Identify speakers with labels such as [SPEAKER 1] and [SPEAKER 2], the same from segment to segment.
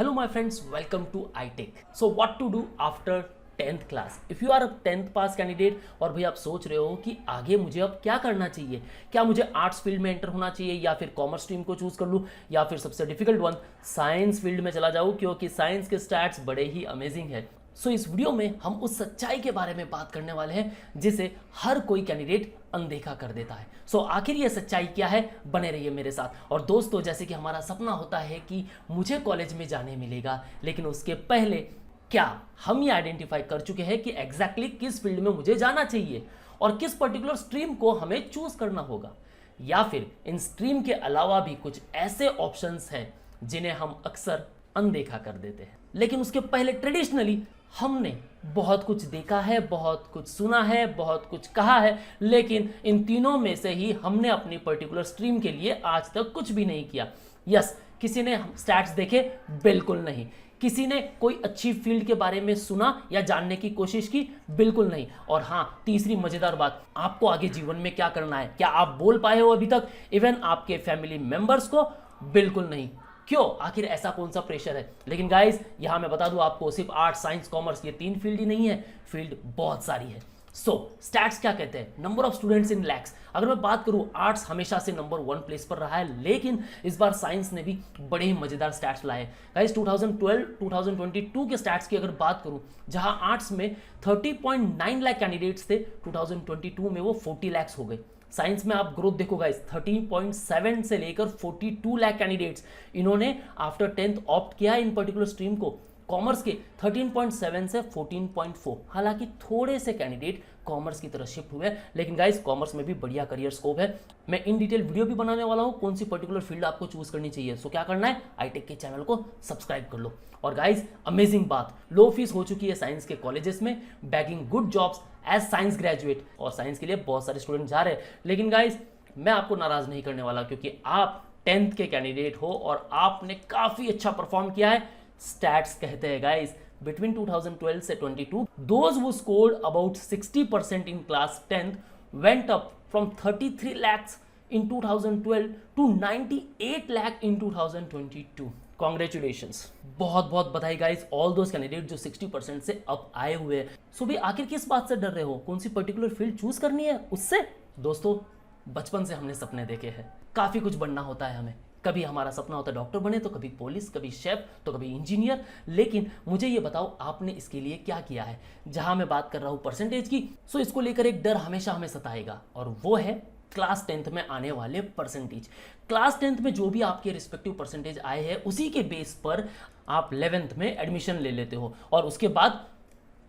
[SPEAKER 1] Hello my friends, welcome to iTech. So what to do after 10th class? If you are a 10th pass candidate और भाई आप सोच रहे हो कि आगे मुझे अब क्या करना चाहिए, क्या मुझे आर्ट्स फील्ड में एंटर होना चाहिए या फिर कॉमर्स स्ट्रीम को चूज कर लूँ या फिर सबसे डिफिकल्ट वन साइंस फील्ड में चला जाऊँ क्योंकि साइंस के स्टैट्स बड़े ही अमेजिंग है। सो इस वीडियो में हम उस सच्चाई के बारे में बात करने वाले हैं जिसे हर कोई कैंडिडेट अनदेखा कर देता है। सो आखिर ये सच्चाई क्या है, बने रहिए मेरे साथ। और दोस्तों, जैसे कि हमारा सपना होता है कि मुझे कॉलेज में जाने मिलेगा, लेकिन उसके पहले क्या हम ये आइडेंटिफाई कर चुके हैं कि एग्जैक्टली किस फील्ड में मुझे जाना चाहिए और किस पर्टिकुलर स्ट्रीम को हमें चूज करना होगा, या फिर इन स्ट्रीम के अलावा भी कुछ ऐसे ऑप्शंस हैं जिन्हें हम अक्सर अनदेखा कर देते हैं। लेकिन उसके पहले ट्रेडिशनली हमने बहुत कुछ देखा है, बहुत कुछ सुना है, बहुत कुछ कहा है, लेकिन इन तीनों में से ही हमने अपनी पर्टिकुलर स्ट्रीम के लिए आज तक कुछ भी नहीं किया। यस, किसी ने स्टैट्स देखे? बिल्कुल नहीं। किसी ने कोई अच्छी फील्ड के बारे में सुना या जानने की कोशिश की? बिल्कुल नहीं। और हाँ, तीसरी मजेदार बात, आपको आगे जीवन में क्या करना है, क्या आप बोल पाए हो अभी तक इवन आपके फैमिली मेंबर्स को? बिल्कुल नहीं। क्यों? आखिर ऐसा कौन सा प्रेशर है? लेकिन गाइस, यहां मैं बता दूं आपको, सिर्फ आर्ट्स, साइंस, कॉमर्स ये तीन फील्ड ही नहीं है, फील्ड बहुत सारी है। सो स्टैट्स क्या कहते हैं? Number of students in lakhs. अगर मैं बात करूं, आर्ट्स हमेशा से नंबर 1 प्लेस पर रहा है, लेकिन इस बार साइंस ने भी बड़े ही मजेदार स्टैट्स लाए। गाइस 2012-2022 के स्टैट्स की अगर बात करूं, जहां आर्ट्स में 30.9 लाख कैंडिडेट्स थे, 2022 में वो 40 लाख हो गए। साइंस में आप ग्रोथ देखो गाइस, 13.7 से लेकर 42 लाख कैंडिडेट्स इन्होंने आफ्टर 10th ऑप्ट किया इन पर्टिकुलर स्ट्रीम को। कॉमर्स के 13.7 से 14.4, हालांकि थोड़े से कैंडिडेट कॉमर्स की तरफ शिफ्ट हुए, लेकिन गाइस कॉमर्स में भी बढ़िया करियर स्कोप है। मैं इन डिटेल वीडियो भी बनाने वाला हूं कौन सी पर्टिकुलर फील्ड आपको चूज करनी चाहिए। सो क्या करना है, iTech के चैनल को सब्सक्राइब कर लो। और गाइस अमेजिंग बात, लो फीस हो चुकी है साइंस के कॉलेजेस में, bagging good jobs as science graduate, और साइंस के लिए बहुत सारे स्टूडेंट जा रहे हैं। लेकिन गाइस मैं आपको नाराज नहीं करने वाला, क्योंकि आप 10th के कैंडिडेट हो और आपने काफी अच्छा परफॉर्म किया है। स्टैट्स कहते हैं गाइस, बिटवीन 2012 से 22, those who scored about 60% in class 10th went up from 33 lakhs in 2012 to 98 lakh in 2022. Congratulations, बहुत बहुत बधाई गाइस, ऑल दोज कैंडिडेट जो 60% से अप आए हुए हैं। सो भी आखिर किस बात से डर रहे हो, कौन सी पर्टिकुलर फील्ड चूज करनी है उससे? दोस्तों, बचपन से हमने सपने देखे हैं, काफी कुछ बनना होता है हमें। कभी हमारा सपना होता है डॉक्टर बने, तो कभी पुलिस, कभी शेफ, तो कभी इंजीनियर। लेकिन मुझे ये बताओ, आपने इसके लिए क्या किया है? जहां मैं बात कर रहा हूं परसेंटेज की, सो इसको लेकर एक डर हमेशा हमें सताएगा, और वो है क्लास 10th में आने वाले परसेंटेज। क्लास 10th में जो भी आपके रिस्पेक्टिव परसेंटेज आए हैं, उसी के बेस पर आप 11th में एडमिशन ले लेते हो, और उसके बाद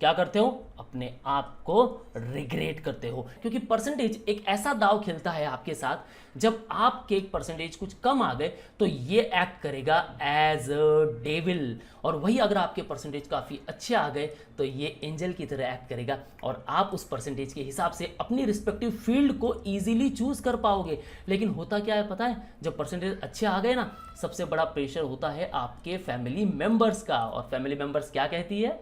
[SPEAKER 1] क्या करते हो? अपने आप को रिग्रेट करते हो, क्योंकि परसेंटेज एक ऐसा दाव खेलता है आपके साथ। जब आपके परसेंटेज कुछ कम आ गए तो ये एक्ट करेगा एज अ डेविल, और वही अगर आपके परसेंटेज काफ़ी अच्छे आ गए तो ये एंजल की तरह एक्ट करेगा, और आप उस परसेंटेज के हिसाब से अपनी रिस्पेक्टिव फील्ड को ईजिली चूज कर पाओगे। लेकिन होता क्या है पता है? जब परसेंटेज अच्छे आ गए ना, सबसे बड़ा प्रेशर होता है आपके फैमिली मेंबर्स का, और फैमिली मेंबर्स क्या कहती है?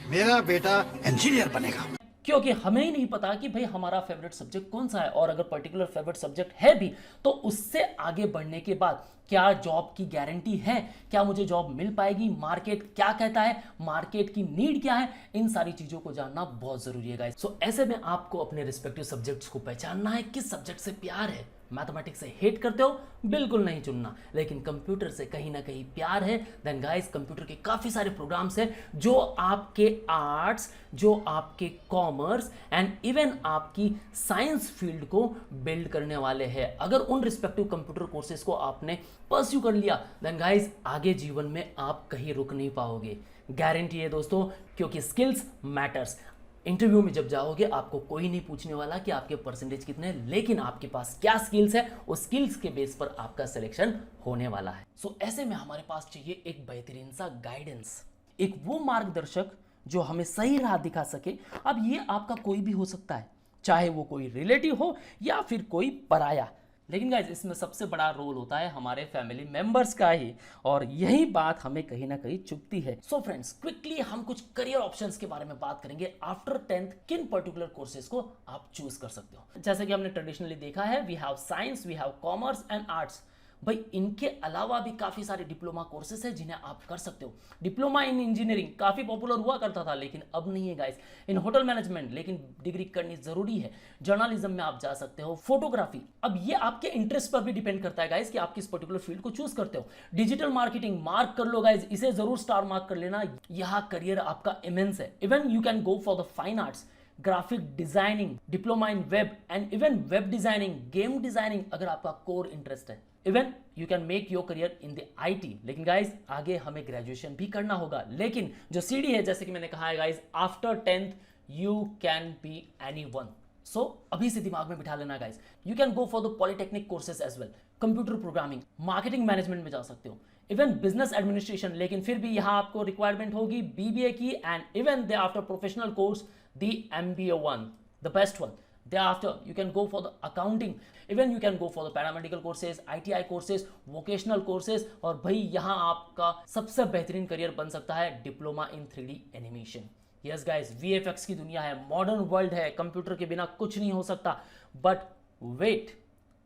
[SPEAKER 2] मेरा बेटा इंजीनियर बनेगा।
[SPEAKER 1] क्योंकि हमें ही नहीं पता कि भाई हमारा फेवरेट सब्जेक्ट कौन सा है, और अगर पर्टिकुलर फेवरेट सब्जेक्ट है भी तो उससे आगे बढ़ने के बाद क्या जॉब की गारंटी है, क्या मुझे जॉब मिल पाएगी, मार्केट क्या कहता है, मार्केट की नीड क्या है, इन सारी चीजों को जानना बहुत जरूरी है गाइस। सो ऐसे में आपको अपने रिस्पेक्टिव सब्जेक्ट्स को पहचानना है, किस सब्जेक्ट से प्यार है। मैथमेटिक्स से हेट करते हो? बिल्कुल नहीं चुनना। लेकिन कंप्यूटर से कहीं ना कहीं प्यार है, देन गाइस कंप्यूटर के काफी सारे प्रोग्राम्स हैं जो आपके आर्ट्स, जो आपके कॉमर्स एंड इवन आपकी साइंस फील्ड को बिल्ड करने वाले हैं। अगर उन रिस्पेक्टिव कंप्यूटर कोर्सेज को आपने परस्यू कर लिया, देन गाइस आगे जीवन में आप कहीं रुक नहीं पाओगे, गारंटी है दोस्तों, क्योंकि स्किल्स मैटर्स। इंटरव्यू में जब जाओगे आपको कोई नहीं पूछने वाला कि आपके परसेंटेज कितने हैं, लेकिन आपके पास क्या स्किल्स है, उस स्किल्स के बेस पर आपका सिलेक्शन होने वाला है। सो ऐसे में हमारे पास चाहिए एक बेहतरीन सा गाइडेंस, एक वो मार्गदर्शक जो हमें सही राह दिखा सके। अब ये आपका कोई भी हो सकता है, चाहे वो कोई रिलेटिव हो या फिर कोई पराया। लेकिन गाइज इसमें सबसे बड़ा रोल होता है हमारे फैमिली मेंबर्स का ही, और यही बात हमें कहीं ना कहीं चुभती है। सो फ्रेंड्स, क्विकली हम कुछ करियर ऑप्शंस के बारे में बात करेंगे। आफ्टर 10th किन पर्टिकुलर कोर्सेज को आप चूज कर सकते हो। जैसे कि हमने ट्रेडिशनली देखा है, we have science, we have commerce and arts. भाई इनके अलावा भी काफ़ी सारे डिप्लोमा कोर्सेज हैं जिन्हें आप कर सकते हो। डिप्लोमा इन इंजीनियरिंग काफ़ी पॉपुलर हुआ करता था, लेकिन अब नहीं है गाइस। इन होटल मैनेजमेंट लेकिन डिग्री करनी ज़रूरी है। जर्नलिज्म में आप जा सकते हो, फोटोग्राफी, अब ये आपके इंटरेस्ट पर भी डिपेंड करता है गाइस कि आप किस पर्टिकुलर फील्ड को चूज करते हो। डिजिटल मार्केटिंग मार्क कर लो गाइस, इसे जरूर स्टार मार्क कर लेना, यहाँ करियर आपका इमेंस है। Even you can go for the fine arts, graphic designing, diploma in web and even web designing, game designing अगर आपका कोर इंटरेस्ट है। Even you can make your career in the IT. लेकिन guys आगे हमें graduation भी करना होगा, लेकिन जो सीडी है जैसे कि मैंने कहा है guys, after 10th you can be anyone. So अभी से दिमाग में बिठा लेना guys, you can go for the polytechnic courses as well, computer programming, marketing management में जा सकते हो, इवन बिजनेस एडमिनिस्ट्रेशन, लेकिन फिर भी यहां आपको रिक्वायरमेंट होगी बीबीए की, and even they after professional course the MBA one, the best one. Thereafter, you can go for the accounting. Even you can go for the paramedical courses, ITI courses, vocational courses, और भाई यहाँ आपका सबसे बेहतरीन career बन सकता है diploma in 3D animation. Yes guys, VFX की दुनिया है, मॉडर्न वर्ल्ड है, कंप्यूटर के बिना कुछ नहीं हो सकता। But wait,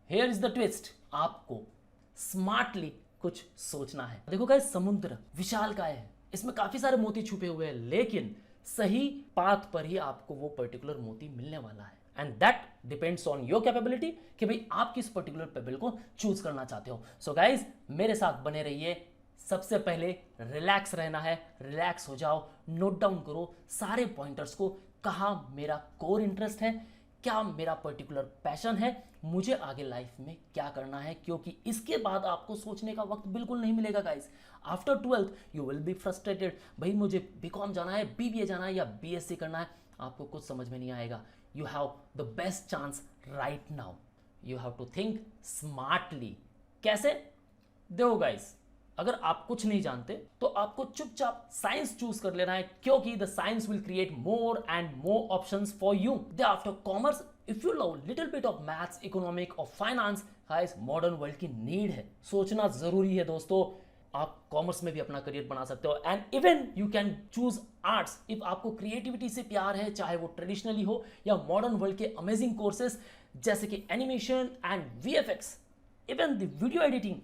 [SPEAKER 1] here is the twist, आपको स्मार्टली कुछ सोचना है। देखो गाइस, समुद्र विशालकाय है, इसमें काफी सारे मोती छुपे हुए हैं, लेकिन सही पाथ पर ही आपको वो पर्टिकुलर मोती मिलने वाला है। And that depends on your capability कि भाई आप किस पर्टिकुलर पेबल को चूज करना चाहते हो। सो गाइज मेरे साथ बने रहिए। सबसे पहले रिलैक्स रहना है, रिलैक्स हो जाओ, नोट डाउन करो सारे पॉइंटर्स को, कहाँ मेरा कोर इंटरेस्ट है, क्या मेरा पर्टिकुलर पैशन है, मुझे आगे लाइफ में क्या करना है, क्योंकि इसके बाद आपको सोचने का वक्त बिल्कुल नहीं मिलेगा guys. After 12th you will be frustrated, भाई मुझे बीकॉम जाना है, बीबीए जाना है या बीएससी करना है, आपको कुछ समझ में नहीं आएगा। You have the best chance right now, you have to think smartly. कैसे? देखो गाइस, अगर आप कुछ नहीं जानते तो आपको चुपचाप साइंस चूज कर लेना है, क्योंकि the science will create more and more options for you. They after commerce, if you love little bit of maths, economic और फाइनेंस, गाइस मॉडर्न वर्ल्ड की नीड है, सोचना जरूरी है दोस्तों। आप कॉमर्स में भी अपना करियर बना सकते हो, and even you can choose arts if आपको क्रिएटिविटी से प्यार है, चाहे वो ट्रेडिशनली हो या मॉडर्न वर्ल्ड के अमेजिंग कोर्सेज जैसे कि animation and VFX, even the video editing,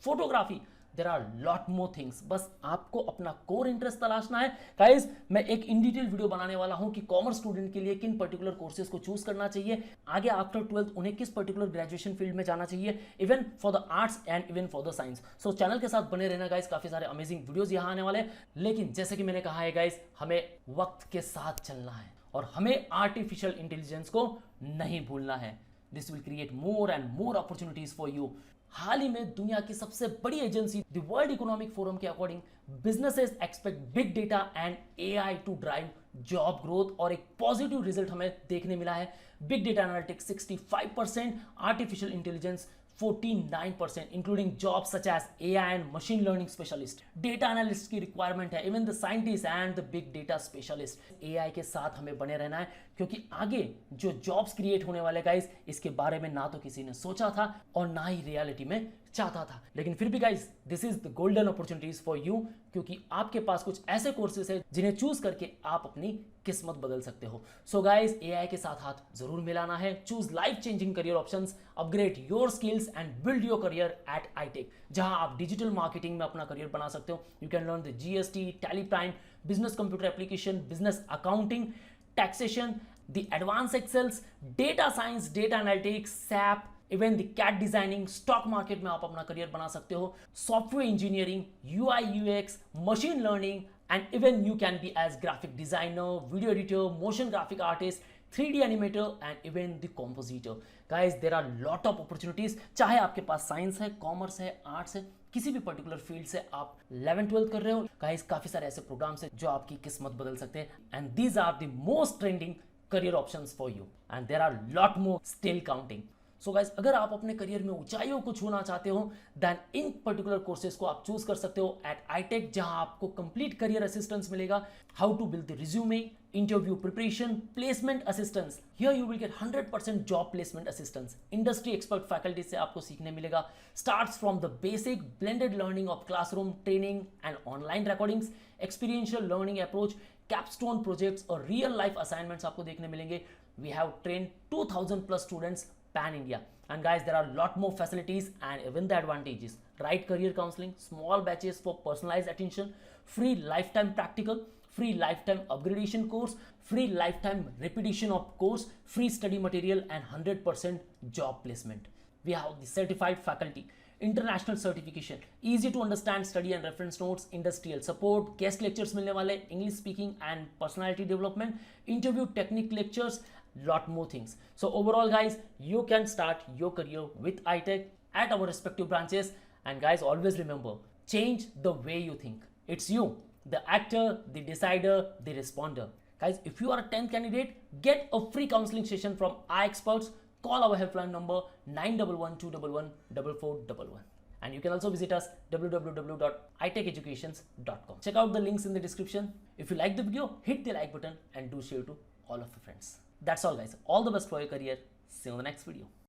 [SPEAKER 1] photography, there are lot more things. बस आपको अपना कोर इंटरेस्ट तलाशना है। गाइस मैं एक इन डिटेल वीडियो बनाने वाला हूं कि कॉमर्स स्टूडेंट के लिए किन पर्टिकुलर कोर्सेज को चूज करना चाहिए, आगे आफ्टर 12th उन्हें किस पर्टिकुलर ग्रेजुएशन फील्ड में जाना चाहिए, even for the arts and even for the science. So channel के साथ बने रहना गाइस, काफी सारे अमेजिंग वीडियोस यहां आने वाले। लेकिन जैसे कि मैंने कहा है गाइस, हमें वक्त के साथ चलना है और हमें आर्टिफिशियल इंटेलिजेंस को नहीं भूलना है। This will create more and more opportunities for you. हाल ही में दुनिया की सबसे बड़ी agency the World Economic Forum के according businesses expect big data and AI to drive job growth, और एक पॉजिटिव रिजल्ट हमें देखने मिला है। Big data analytics 65%, artificial intelligence 49%, including jobs such as AI and machine learning specialist. Data analyst की requirement है, even the scientist and the big data specialist. AI के साथ हमें बने रहना है, क्योंकि आगे जो जॉब्स क्रिएट होने वाले गाइस, इसके बारे में ना तो किसी ने सोचा था और ना ही रियलिटी में चाहता था। लेकिन फिर भी guys, this is the golden opportunities for you, क्योंकि आपके पास कुछ ऐसे कोर्सेज है जिन्हें चूज करके आप अपनी किस्मत बदल सकते हो। सो गाइस एआई के साथ हाथ जरूर मिलाना है। Choose life changing career options, upgrade your skills and build your career at iTech, जहां आप डिजिटल मार्केटिंग में अपना करियर बना सकते हो। You can learn the GST, Tally Prime, business computer application, business accounting, taxation, the advance excels, data science, data analytics, SAP, even the CAD designing, stock market में आप अपना करियर बना सकते हो, software engineering, UI UX, machine learning, and even you can be as graphic designer, video editor, motion graphic artist, 3D animator and even the compositor. Guys there are lot of opportunities, चाहे आपके पास science है, commerce है, arts है, किसी भी particular field से आप 11th-12th कर रहे हो, गाइस काफी सारे ऐसे प्रोग्राम्स हैं जो आपकी किस्मत बदल सकते हैं, and these are the most trending career options for you, and there are lot more still counting. So guys अगर आप अपने करियर में ऊंचाइयों को छूना चाहते हो, देन इन पर्टिकुलर कोर्सेज को आप चूज कर सकते हो एट आईटेक, जहां आपको कंप्लीट करियर असिस्टेंस मिलेगा, how to build the resume, interview preparation, placement assistance. Here you will get 100% job placement assistance. Industry expert faculty से आपको सीखने मिलेगा। Starts from the basic blended learning of classroom training and online recordings, experiential learning approach, capstone projects और real life assignments आपको देखने मिलेंगे। We have trained 2000+ students pan India. And guys, there are a lot more facilities and even the advantages. Right career counseling, small batches for personalized attention, free lifetime practical, free lifetime upgradation course, free lifetime repetition of course, free study material and 100% job placement. We have the certified faculty, international certification, easy to understand study and reference notes, industrial support, guest lectures मिलने वाले, English speaking and personality development, interview technique lectures, lot more things. So overall guys, you can start your career with iTech at our respective branches. And guys, always remember, change the way you think. It's you, the actor, the decider, the responder. Guys, if you are a 10th candidate, get a free counseling session from our experts. Call our helpline number 9112114411. And you can also visit us www.itecheducations.com. Check out the links in the description. If you like the video, hit the like button and do share to all of your friends. That's all guys. All the best for your career. See you in the next video.